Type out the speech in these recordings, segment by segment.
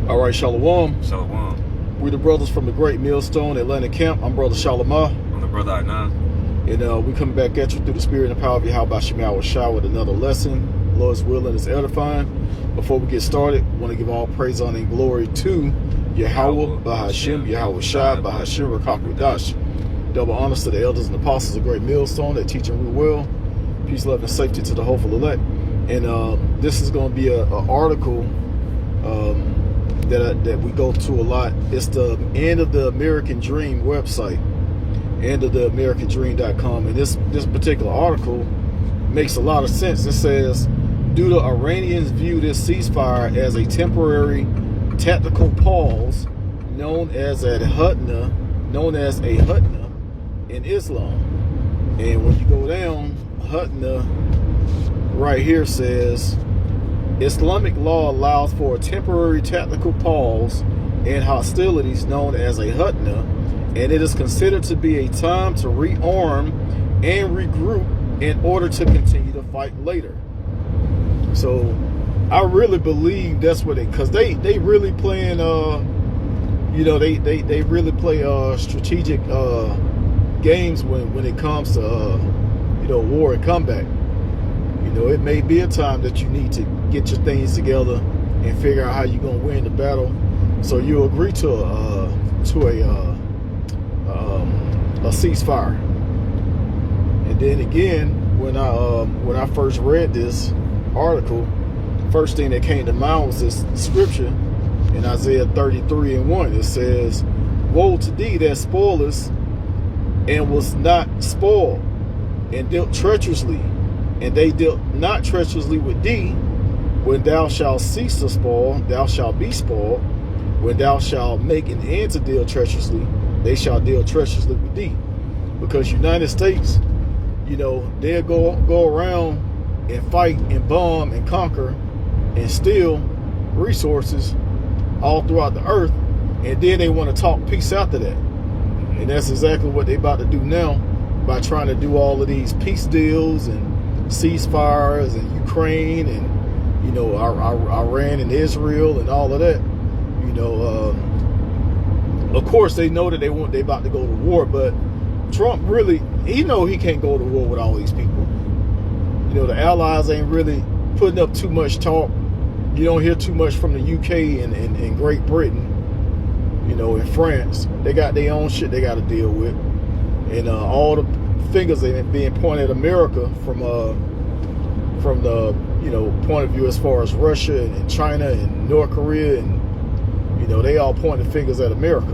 All right, Shalom. Shalom. We the brothers from the Great Millstone Atlantic Camp. I'm Brother Shalimah. I'm the brother Adnan. And we come back at you through the spirit and power of Yahweh Shemiyah Shah with another lesson. Lord's willing is edifying. Before we get started, I want to give all praise, honor, and glory to Yahweh, Bahashim, Yahweh Shah, Bahashim, Rakakwadash. Double honors to the elders and apostles of Great Millstone that teach and rule well. Peace, love, and safety to the hopeful elect. And this is going to be an article that we go to a lot. It's the End of the American Dream website, endoftheamericandream.com. And this particular article makes a lot of sense. It says, do the Iranians view this ceasefire as a temporary tactical pause known as a hudna in Islam? And when you go down, hudna right here says, Islamic law allows for a temporary tactical pause in hostilities known as a hudna, and it is considered to be a time to rearm and regroup in order to continue to fight later. So I really believe that's what because they really playing they really play strategic games when it comes to war and combat. It may be a time that you need to get your things together and figure out how you're gonna win the battle. So you agree to a ceasefire. And then again, when I first read this article, first thing that came to mind was this scripture in Isaiah 33:1. It says, "Woe to thee that spoilest and was not spoiled, and dealt treacherously, and they dealt not treacherously with thee. When thou shalt cease to spoil, thou shalt be spoiled. When thou shalt make an end to deal treacherously, they shall deal treacherously with thee." Because United States, they'll go around and fight and bomb and conquer and steal resources all throughout the earth, and then they want to talk peace after that. And that's exactly what they're about to do now by trying to do all of these peace deals and ceasefires and Ukraine and Iran and Israel and all of that. Of course they know that they about to go to war, but Trump really, he can't go to war with all these people. The allies ain't really putting up too much talk. You don't hear too much from the UK and Great Britain, and France. They got their own shit they got to deal with, and all the fingers being pointed at America from the point of view as far as Russia and China and North Korea, and they all pointed fingers at America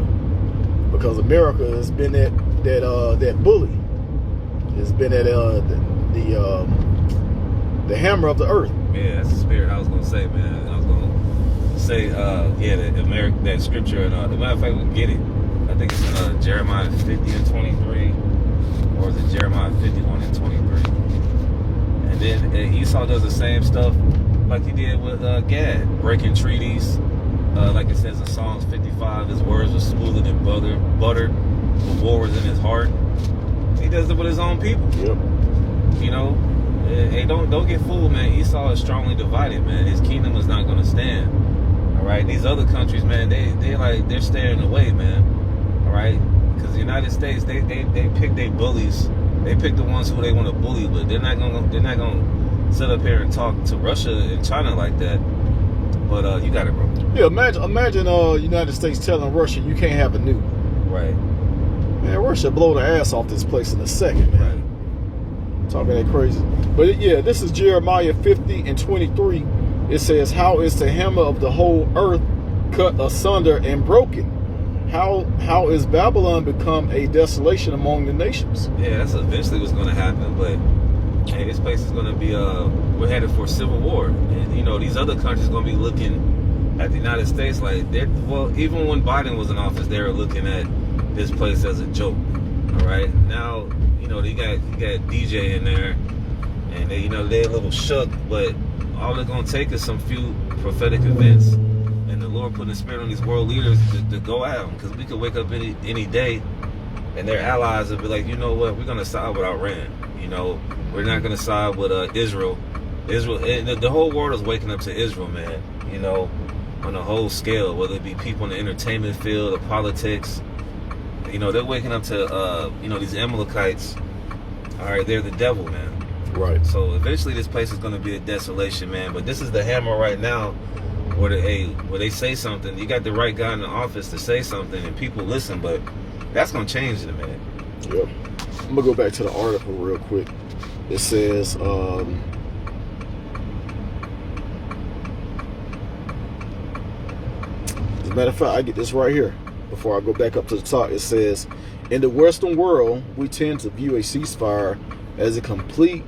because America has been that bully. It's been at the hammer of the earth. Yeah, that's the spirit I was gonna say, man. I was gonna say, that scripture, and the matter of fact, we can get it. I think it's in Jeremiah 50:23, or is it Jeremiah 51:23? And then Esau does the same stuff like he did with Gad, breaking treaties. Like it says in Psalms 55, his words were smoother than butter. The war was in his heart. He does it with his own people. Yep. Hey, don't get fooled, man. Esau is strongly divided, man. His kingdom is not going to stand. All right, these other countries, man, they're staying away, man. All right, because the United States, they pick their bullies. They pick the ones who they want to bully, but they're not gonna sit up here and talk to Russia and China like that. But you got it, bro. Yeah, imagine United States telling Russia you can't have a nuke. Right. Man, Russia blow the ass off this place in a second, man. Right. Talking that crazy. But yeah, this is Jeremiah 50:23. It says, "How is the hammer of the whole earth cut asunder and broken? How is Babylon become a desolation among the nations?" Yeah, that's eventually what's going to happen. But hey, this place is going to be we're headed for civil war, and these other countries are going to be looking at the United States like even when Biden was in office, they were looking at this place as a joke. All right, now you got DJ in there, and they're a little shook, but all they're gonna take is some few prophetic events, and the Lord putting the spirit on these world leaders to go at them, because we could wake up any day, and their allies will be like, you know what, we're gonna side with Iran. We're not gonna side with Israel. The whole world is waking up to Israel, man. on a whole scale, whether it be people in the entertainment field or politics. You know, they're waking up to, you know, these Amalekites. All right, they're the devil, man. Right. So eventually this place is going to be a desolation, man. But this is the hammer right now where they say something. You got the right guy in the office to say something and people listen, but that's going to change in a minute. Yep. I'm going to go back to the article real quick. It says, as a matter of fact, I get this right here before I go back up to the top. It says, in the Western world, we tend to view a ceasefire as a complete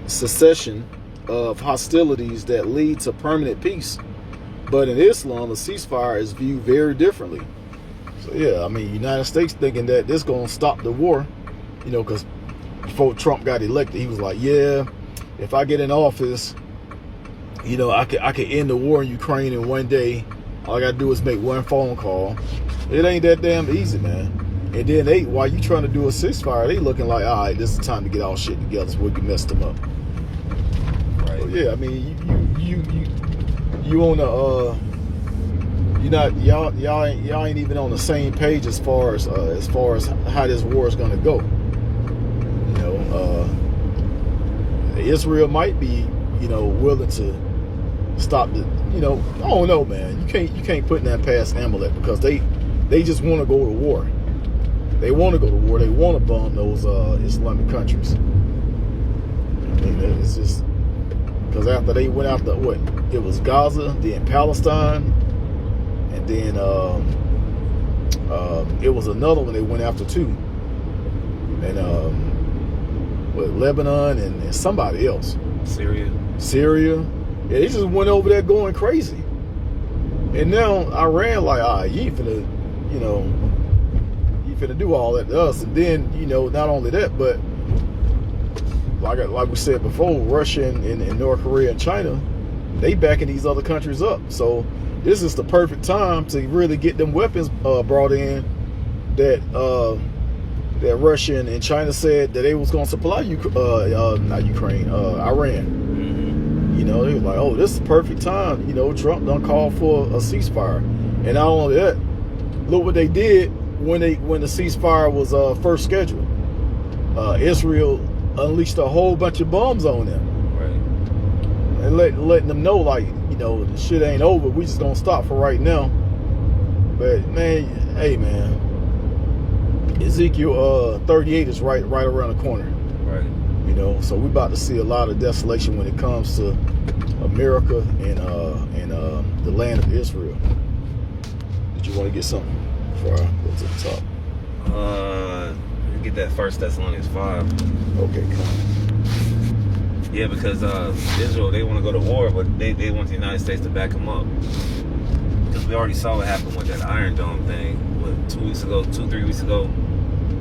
cessation of hostilities that lead to permanent peace. But in Islam, a ceasefire is viewed very differently. So yeah, I mean, United States thinking that this going to stop the war, you know, because before Trump got elected, he was like, yeah, if I get in office, you know, I could end the war in Ukraine in one day. All I got to do is make one phone call. It ain't that damn easy, man. And then while you trying to do a ceasefire, they looking like, all right, this is the time to get all shit together so we can mess them up. Right. So yeah, I mean, you on the y'all ain't even on the same page as far as how this war is gonna go. You know, Israel might be, you know, willing to stop the, you know, I don't know, man. You can't put that past Amalek because they just want to go to war. They want to go to war. They want to bomb those Islamic countries. I mean, it's just because after they went after what? It was Gaza, then Palestine, and then it was another one they went after too. And with Lebanon and somebody else. Syria. Yeah, they just went over there going crazy. And now Iran like, all right, you ain't finna, you know, to do all that to us. And then, you know, not only that, but like we said before, Russia and North Korea and China, they backing these other countries up. So this is the perfect time to really get them weapons brought in that Russia and China said that they was going to supply not Ukraine, Iran. Mm-hmm. You know, they was like, oh, this is the perfect time. You know, Trump done called for a ceasefire. And not only that, look what they did when the ceasefire was first scheduled. Israel unleashed a whole bunch of bombs on them, right? And letting them know, like, you know, the shit ain't over. We just gonna stop for right now. But man, hey man, Ezekiel 38 is right around the corner, right? You know, so we're about to see a lot of desolation when it comes to America and the land of Israel. Did you want to get something before I go to the top? Get that 1 Thessalonians 5. Okay, come on. Yeah, because Israel, they want to go to war, but they want the United States to back them up. Because we already saw what happened with that Iron Dome thing, 3 weeks ago.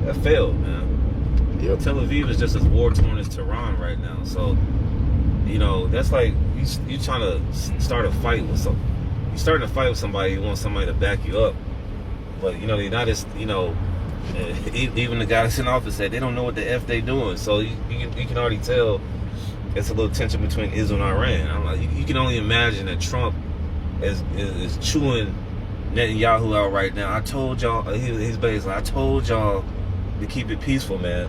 That failed, man. Yep. Tel Aviv is just as war-torn as Tehran right now. So, you know, that's like you trying to start a fight with somebody. You're starting a fight with somebody, you want somebody to back you up. But, you know, the United, you know, even the guys in office said they don't know what the F they doing. So you can already tell it's a little tension between Israel and Iran. I'm like, you can only imagine that Trump is chewing Netanyahu out right now. I told y'all, he's basically, I told y'all to keep it peaceful, man.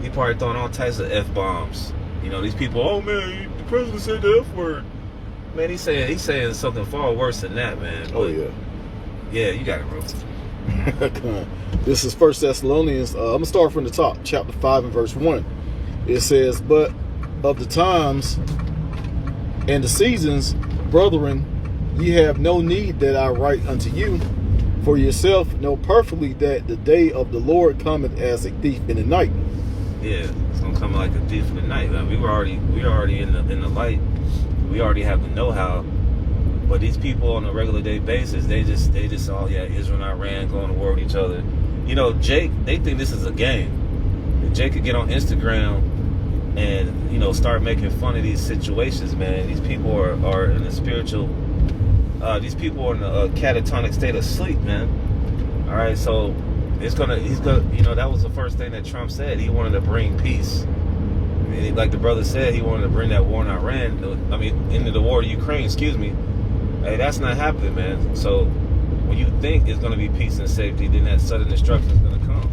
He probably throwing all types of F-bombs. You know, these people, oh man, the president said the F word. Man, he's saying something far worse than that, man. Oh yeah. Yeah, you got it, bro. Come on. This is 1 Thessalonians. I'm going to start from the top, chapter 5 and verse 1. It says, but of the times and the seasons, brethren, ye have no need that I write unto you. For yourself know perfectly that the day of the Lord cometh as a thief in the night. Yeah, it's going to come like a thief in the night. Man. We already in the light. We already have the know-how. But these people on a regular day basis, they just oh yeah, Israel and Iran going to war with each other. You know, Jake, they think this is a game. If Jake could get on Instagram and, you know, start making fun of these situations, man. These people are in a spiritual, these people are in a catatonic state of sleep, man. All right, so he's gonna, you know, that was the first thing that Trump said. He wanted to bring peace. And like the brother said, he wanted to bring that war in Iran, into the war in Ukraine, excuse me. Hey, that's not happening, man. So when you think it's going to be peace and safety, then that sudden destruction is going to come.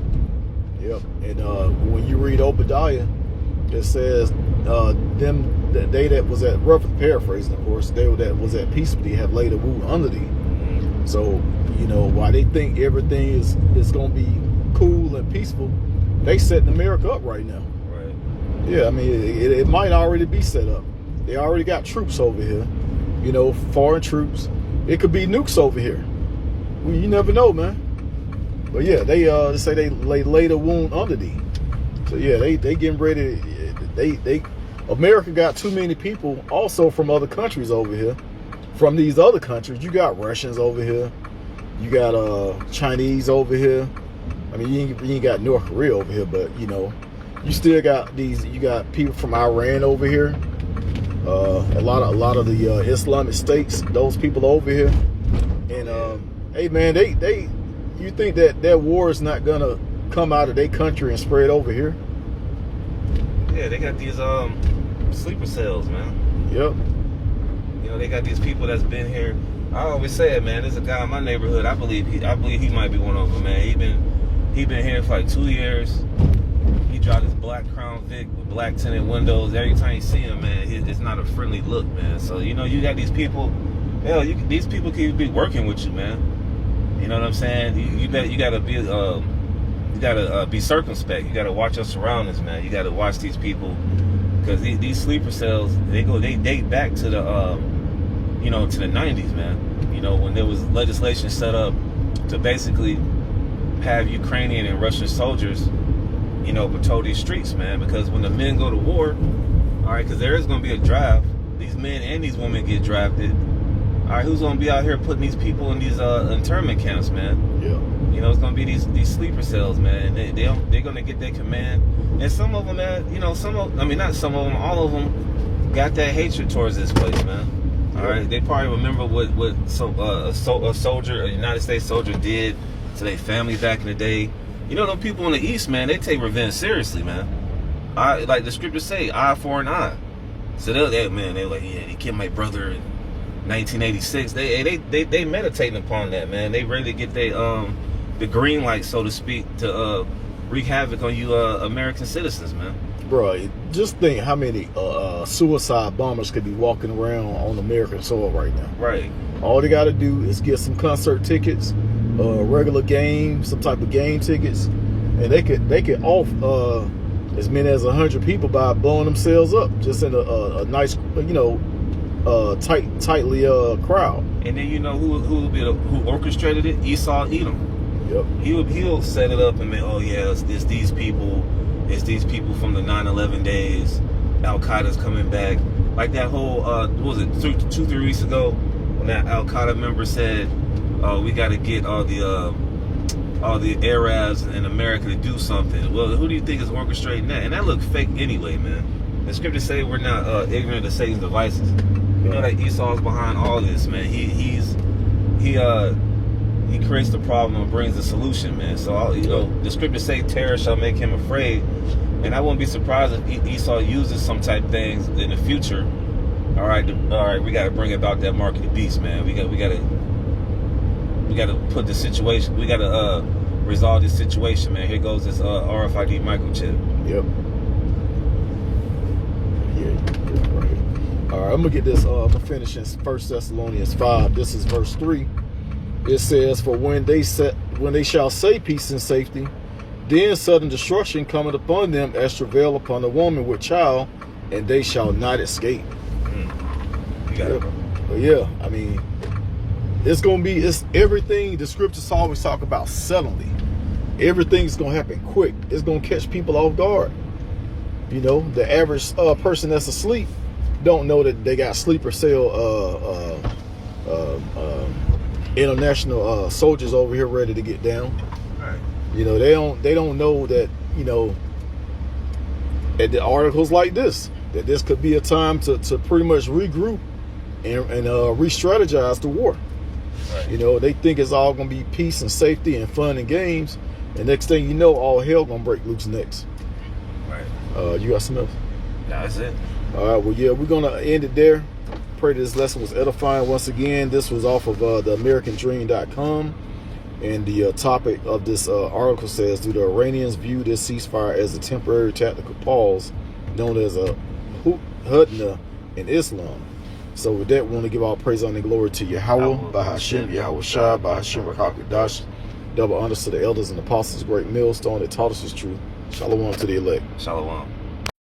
Yep. And when you read Obadiah, it says they that was at, rough paraphrasing, of course, they that was at peace with thee have laid a wound under thee. Mm-hmm. So, you know, while they think everything is going to be cool and peaceful, they setting America up right now. Right. Yeah, I mean, it might already be set up. They already got troops over here, you know, foreign troops. It could be nukes over here. Well, you never know, man. But yeah, they say they laid a wound under thee. So yeah, they getting ready. America got too many people also from other countries over here. From these other countries, you got Russians over here. You got Chinese over here. I mean, you ain't got North Korea over here, but you know, you still got these. You got people from Iran over here. A lot of the Islamic states. Those people over here. And hey, man, you think that their war is not gonna come out of their country and spread over here? Yeah, they got these sleeper cells, man. Yep. You know, they got these people that's been here. I always say it, man. There's a guy in my neighborhood. I believe he might be one of them, man. He been here for like 2 years. He drives his black Crown Vic with black tinted windows. Every time you see him, man, it's not a friendly look, man. So you know, you got these people. Hell, these people can be working with you, man. You know what I'm saying? You gotta be circumspect. You gotta watch your surroundings, man. You gotta watch these people, because these sleeper cells, they date back to the you know, to the 90s, man. You know, when there was legislation set up to basically have Ukrainian and Russian soldiers, you know, patrol these streets, man. Because when the men go to war, all right, because there is gonna be a draft. These men and these women get drafted. All right, who's gonna be out here putting these people in these internment camps, man? Yeah. You know, it's gonna be these sleeper cells, man. They're gonna get their command, and some of them, man. You know, not some of them, all of them got that hatred towards this place, man. All right, they probably remember what a soldier, a United States soldier, did to their family back in the day. You know, them people in the East, man, they take revenge seriously, man. Like the scriptures say, eye for an eye. So they're like, yeah, they killed my brother in 1986. They meditating upon that, man. They ready to get the green light, so to speak, to wreak havoc on you American citizens, man. Bro, just think how many suicide bombers could be walking around on American soil right now. Right. All they got to do is get some concert tickets, regular game, some type of game tickets, and they could off as many as 100 people by blowing themselves up just in a nice, you know, tightly crowd. And then you know who orchestrated it? Esau Edom. Yep. He'll set it up and be, oh yeah, it's these people. It's these people from the 9/11 days. Al Qaeda's coming back. Like that whole what was it, 2-3 weeks ago, when that Al Qaeda member said, we got to get all the Arabs in America to do something. Well, who do you think is orchestrating that? And that looked fake anyway, man. The scriptures say we're not ignorant of Satan's devices. You know that Esau's behind all this, man. He creates the problem and brings the solution, man. So you know, the scriptures say terror shall make him afraid, and I wouldn't be surprised if Esau uses some type of things in the future. All right, we got to bring about that mark of the beast, man. We got to put the situation. We got to resolve this situation, man. Here goes this RFID microchip. Yep. Yeah, right. All right, I'm gonna get this. I'm gonna finish in 1 Thessalonians 5. This is verse 3. It says, "For when they shall say peace and safety, then sudden destruction cometh upon them as travail upon a woman with child, and they shall not escape." You got it. But yeah, I mean, it's everything. The scriptures always talk about suddenly. Everything's gonna happen quick. It's gonna catch people off guard. You know, the average person that's asleep don't know that they got sleeper cell international soldiers over here ready to get down. Right. You know, they don't know that, you know, at the articles like this, that this could be a time to pretty much regroup and re-strategize the war. Right. You know, they think it's all gonna be peace and safety and fun and games, and next thing you know, all hell gonna break loose next. Right. You got something else? Nah, that's it. All right, well, yeah, we're gonna end it there. pray this lesson was edifying. Once again, this was off of the AmericanDream.com. And the topic of this article says, do the Iranians view this ceasefire as a temporary tactical pause known as a hudna in Islam? So with that, we want to give all praise, honor, and glory to Yahweh, Bahashim, Yahweh Shai, Bahashim, Rakakadash, double honors to the elders and apostles, great millstone that taught us this truth. Shalom to the elect. Shalom.